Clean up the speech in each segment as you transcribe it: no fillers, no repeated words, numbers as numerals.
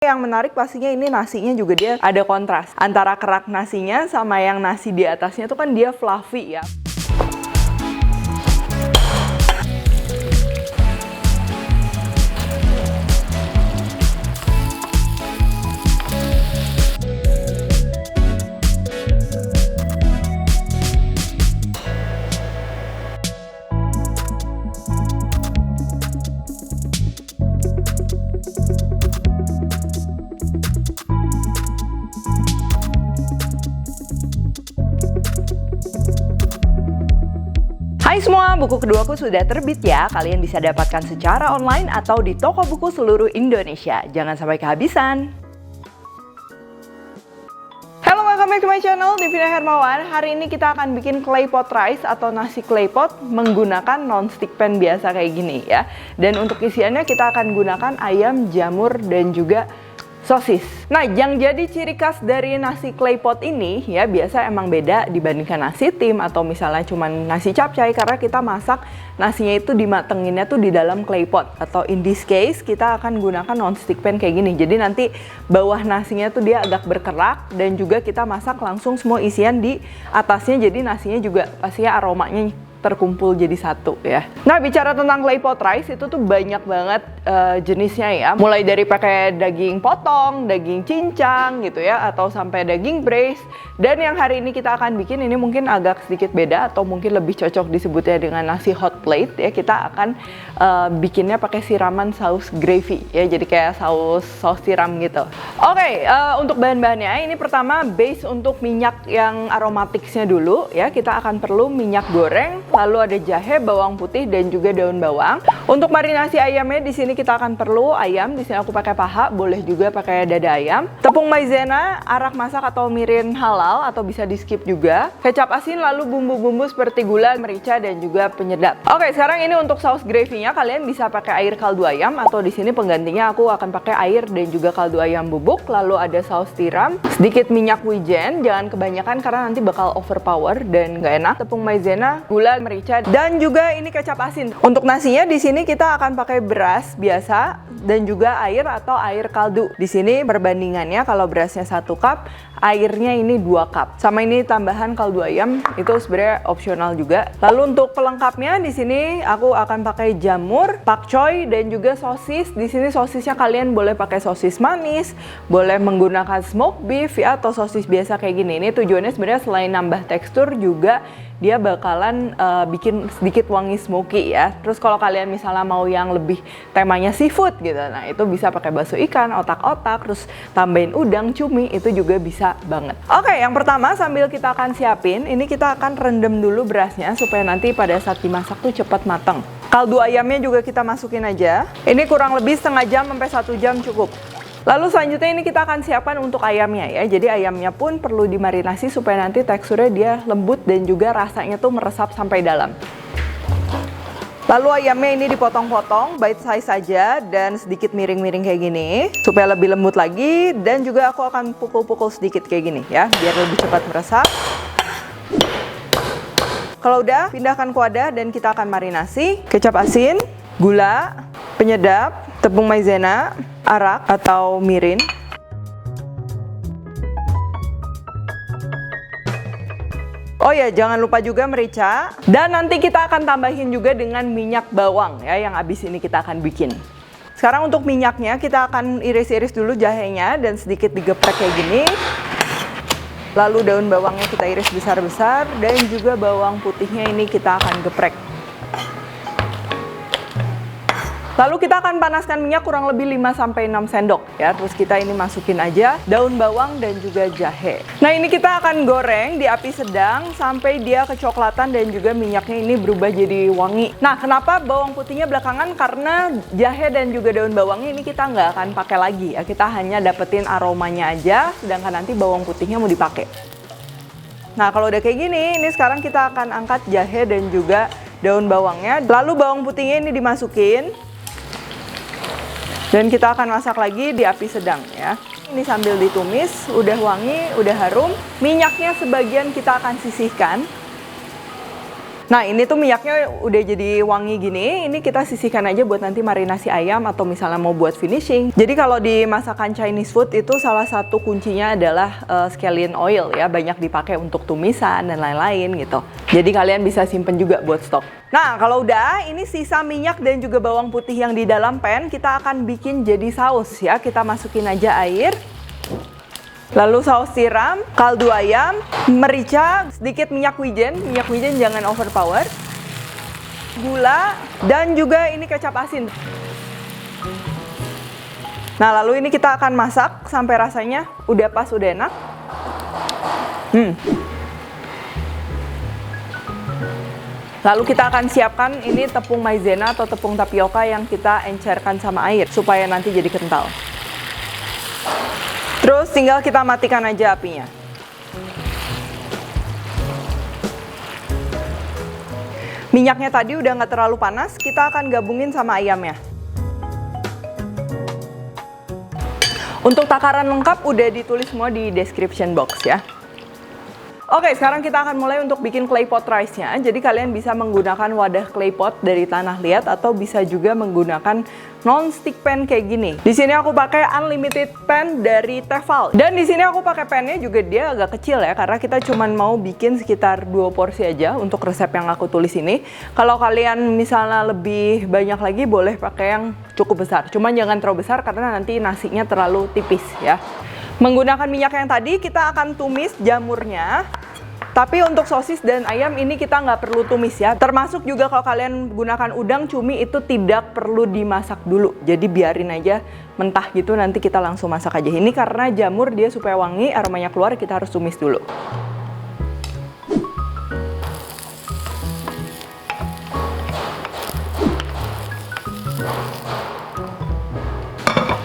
Yang menarik pastinya ini nasinya juga dia ada kontras antara kerak nasinya sama yang nasi di atasnya tuh kan dia fluffy ya. Hai semua, buku keduaku sudah terbit ya. Kalian bisa dapatkan secara online atau di toko buku seluruh Indonesia. Jangan sampai kehabisan. Halo, welcome back to my channel, Devina Hermawan. Hari ini kita akan bikin claypot rice atau nasi claypot menggunakan non-stick pan biasa kayak gini ya. Dan untuk isiannya kita akan gunakan ayam, jamur, dan juga sosis. Nah, yang jadi ciri khas dari nasi claypot ini ya biasa emang beda dibandingkan nasi tim atau misalnya cuman nasi capcay karena kita masak nasinya itu dimatenginnya tuh di dalam claypot atau in this case kita akan gunakan non-stick pan kayak gini. Jadi nanti bawah nasinya tuh dia agak berkerak dan juga kita masak langsung semua isian di atasnya jadi nasinya juga pastinya aromanya terkumpul jadi satu ya. Nah, bicara tentang claypot rice itu tuh banyak banget jenisnya ya. Mulai dari pakai daging potong, daging cincang gitu ya, atau sampai daging braised. Dan yang hari ini kita akan bikin ini mungkin agak sedikit beda atau mungkin lebih cocok disebutnya dengan nasi hot plate ya. Kita akan bikinnya pakai siraman saus gravy ya. Jadi kayak saus tiram gitu. Oke, untuk bahan-bahannya ini pertama base untuk minyak yang aromatiknya dulu ya. Kita akan perlu minyak goreng. Lalu ada jahe, bawang putih, dan juga daun bawang. Untuk marinasi ayamnya di sini kita akan perlu ayam. Di sini aku pakai paha, boleh juga pakai dada ayam. Tepung maizena, arak masak atau mirin halal atau bisa di skip juga. Kecap asin, lalu bumbu-bumbu seperti gula, merica, dan juga penyedap. Oke, sekarang ini untuk saus gravy-nya kalian bisa pakai air kaldu ayam atau di sini penggantinya aku akan pakai air dan juga kaldu ayam bubuk. Lalu ada saus tiram, sedikit minyak wijen, jangan kebanyakan karena nanti bakal overpower dan nggak enak. Tepung maizena, gula, merica, dan juga ini kecap asin. Untuk nasinya di sini kita akan pakai beras biasa dan juga air atau air kaldu. Di sini perbandingannya kalau berasnya 1 cup, airnya ini 2 cup. Sama ini tambahan kaldu ayam itu sebenarnya opsional juga. Lalu untuk pelengkapnya di sini aku akan pakai jamur, pakcoy, dan juga sosis. Di sini sosisnya kalian boleh pakai sosis manis, boleh menggunakan smoked beef ya atau sosis biasa kayak gini. Ini tujuannya sebenarnya selain nambah tekstur juga dia bakalan bikin sedikit wangi smoky ya. Terus kalau kalian misalnya mau yang lebih temanya seafood gitu, nah itu bisa pakai bakso ikan, otak-otak, terus tambahin udang, cumi, itu juga bisa banget. Oke, yang pertama sambil kita akan siapin, ini kita akan rendam dulu berasnya supaya nanti pada saat dimasak tuh cepat matang. Kaldu ayamnya juga kita masukin aja. Ini kurang lebih setengah jam sampai 1 jam cukup. Lalu selanjutnya ini kita akan siapkan untuk ayamnya ya. Jadi ayamnya pun perlu dimarinasi supaya nanti teksturnya dia lembut dan juga rasanya tuh meresap sampai dalam. Lalu ayamnya ini dipotong-potong, bite size saja dan sedikit miring-miring kayak gini supaya lebih lembut lagi dan juga aku akan pukul-pukul sedikit kayak gini ya biar lebih cepat meresap. Kalau udah, pindahkan ke wadah dan kita akan marinasi kecap asin, gula, penyedap, tepung maizena, arak atau mirin. Oh ya, jangan lupa juga merica. Dan nanti kita akan tambahin juga dengan minyak bawang ya yang abis ini kita akan bikin. Sekarang untuk minyaknya kita akan iris-iris dulu jahenya dan sedikit digeprek kayak gini. Lalu daun bawangnya kita iris besar-besar dan juga bawang putihnya ini kita akan geprek. Lalu kita akan panaskan minyak kurang lebih 5-6 sendok ya. Terus kita ini masukin aja daun bawang dan juga jahe. Nah, ini kita akan goreng di api sedang sampai dia kecoklatan dan juga minyaknya ini berubah jadi wangi. Nah, kenapa bawang putihnya belakangan? Karena jahe dan juga daun bawangnya ini kita nggak akan pakai lagi ya. Kita hanya dapetin aromanya aja, sedangkan nanti bawang putihnya mau dipakai. Nah, kalau udah kayak gini, ini sekarang kita akan angkat jahe dan juga daun bawangnya. Lalu bawang putihnya ini dimasukin. Dan kita akan masak lagi di api sedang ya. Ini sambil ditumis, udah wangi, udah harum. Minyaknya sebagian kita akan sisihkan. Nah, ini tuh minyaknya udah jadi wangi gini. Ini kita sisihkan aja buat nanti marinasi ayam atau misalnya mau buat finishing. Jadi kalau di masakan Chinese food itu salah satu kuncinya adalah scallion oil ya. Banyak dipakai untuk tumisan dan lain-lain gitu. Jadi kalian bisa simpen juga buat stok. Nah, kalau udah ini sisa minyak dan juga bawang putih yang di dalam pan, kita akan bikin jadi saus ya. Kita masukin aja air. Lalu saus tiram, kaldu ayam, merica, sedikit minyak wijen jangan overpower, gula, dan juga ini kecap asin. Nah, lalu ini kita akan masak sampai rasanya udah pas, udah enak. Lalu kita akan siapkan ini tepung maizena atau tepung tapioka yang kita encerkan sama air supaya nanti jadi kental. Terus tinggal kita matikan aja apinya. Minyaknya tadi udah nggak terlalu panas, kita akan gabungin sama ayamnya. Untuk takaran lengkap udah ditulis semua di description box ya. Oke, sekarang kita akan mulai untuk bikin claypot rice-nya. Jadi kalian bisa menggunakan wadah claypot dari tanah liat atau bisa juga menggunakan non-stick pan kayak gini. Di sini aku pakai unlimited pan dari Tefal. Dan di sini aku pakai pannya juga dia agak kecil ya, karena kita cuma mau bikin sekitar 2 porsi aja untuk resep yang aku tulis ini. Kalau kalian misalnya lebih banyak lagi boleh pakai yang cukup besar. Cuman jangan terlalu besar karena nanti nasinya terlalu tipis ya. Menggunakan minyak yang tadi kita akan tumis jamurnya. Tapi untuk sosis dan ayam ini kita nggak perlu tumis ya. Termasuk juga kalau kalian gunakan udang, cumi itu tidak perlu dimasak dulu. Jadi biarin aja mentah gitu, nanti kita langsung masak aja. Ini karena jamur dia supaya wangi, aromanya keluar, kita harus tumis dulu.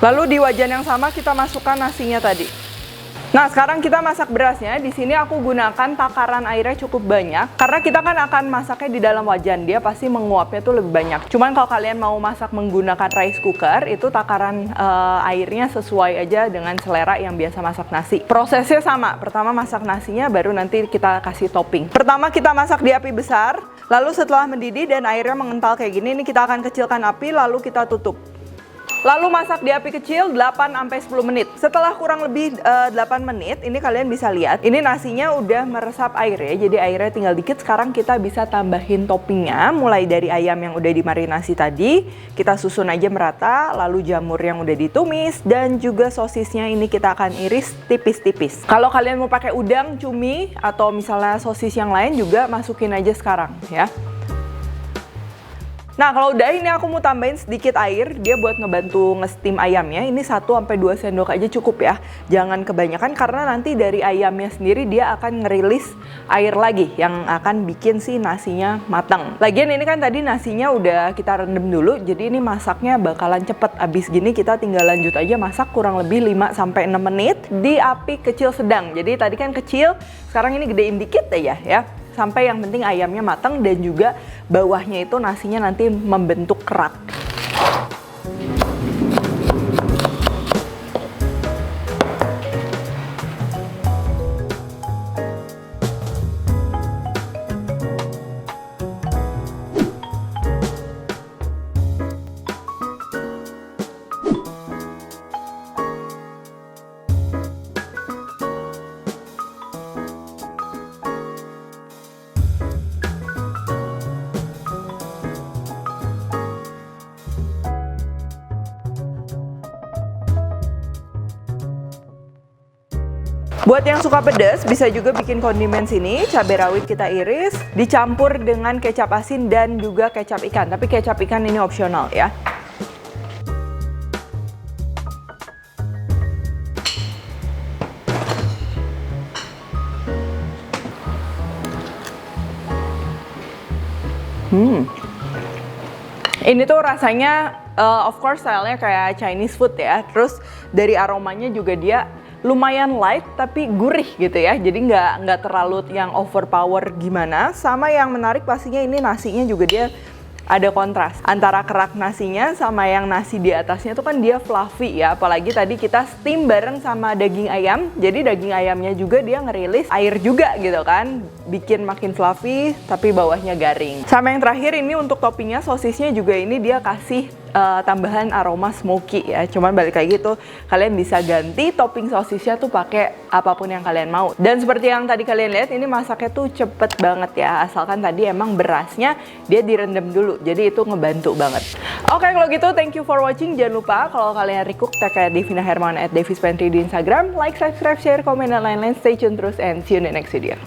Lalu di wajan yang sama kita masukkan nasinya tadi. Nah, sekarang kita masak berasnya. Di sini aku gunakan takaran airnya cukup banyak karena kita kan akan masaknya di dalam wajan. Dia pasti menguapnya tuh lebih banyak. Cuman kalau kalian mau masak menggunakan rice cooker, itu takaran airnya sesuai aja dengan selera yang biasa masak nasi. Prosesnya sama. Pertama masak nasinya, baru nanti kita kasih topping. Pertama kita masak di api besar. Lalu setelah mendidih dan airnya mengental kayak gini, ini kita akan kecilkan api lalu kita tutup. Lalu masak di api kecil 8-10 menit. Setelah kurang lebih 8 menit, ini kalian bisa lihat, ini nasinya udah meresap air ya. Jadi airnya tinggal dikit. Sekarang kita bisa tambahin toppingnya, mulai dari ayam yang udah dimarinasi tadi. Kita susun aja merata, lalu jamur yang udah ditumis, dan juga sosisnya ini kita akan iris tipis-tipis. Kalau kalian mau pakai udang, cumi, atau misalnya sosis yang lain juga masukin aja sekarang ya. Nah, kalau udah ini aku mau tambahin sedikit air, dia buat ngebantu nge-steam ayamnya. Ini 1-2 sendok aja cukup ya. Jangan kebanyakan karena nanti dari ayamnya sendiri dia akan ngerilis air lagi yang akan bikin si nasinya matang. Lagian ini kan tadi nasinya udah kita rendam dulu, jadi ini masaknya bakalan cepet. Abis gini kita tinggal lanjut aja masak kurang lebih 5-6 menit di api kecil sedang. Jadi tadi kan kecil, sekarang ini gedein dikit aja ya. Sampai yang penting ayamnya matang dan juga bawahnya itu nasinya nanti membentuk kerak. Buat yang suka pedas, bisa juga bikin kondimen sini. Cabai rawit kita iris, dicampur dengan kecap asin dan juga kecap ikan. Tapi kecap ikan ini opsional ya. Ini tuh rasanya, of course stylenya kayak Chinese food ya. Terus dari aromanya juga dia lumayan light tapi gurih gitu ya. Jadi nggak terlalu yang overpower gimana. Sama yang menarik pastinya ini nasinya juga dia ada kontras antara kerak nasinya sama yang nasi di atasnya tuh kan dia fluffy ya, apalagi tadi kita steam bareng sama daging ayam, jadi daging ayamnya juga dia ngerilis air juga gitu kan, bikin makin fluffy tapi bawahnya garing. Sama yang terakhir ini untuk toppingnya, sosisnya juga ini dia kasih tambahan aroma smoky ya. Cuman balik lagi tuh kalian bisa ganti topping sosisnya tuh pakai apapun yang kalian mau. Dan seperti yang tadi kalian lihat ini masaknya tuh cepet banget ya. Asalkan tadi emang berasnya dia direndam dulu. Jadi itu ngebantu banget. Oke, kalau gitu thank you for watching. Jangan lupa kalau kalian recook tag kayak Devina Hermawan @devispantry di Instagram. Like, subscribe, share, komen, dan lain-lain. Stay tune terus and see you in the next video.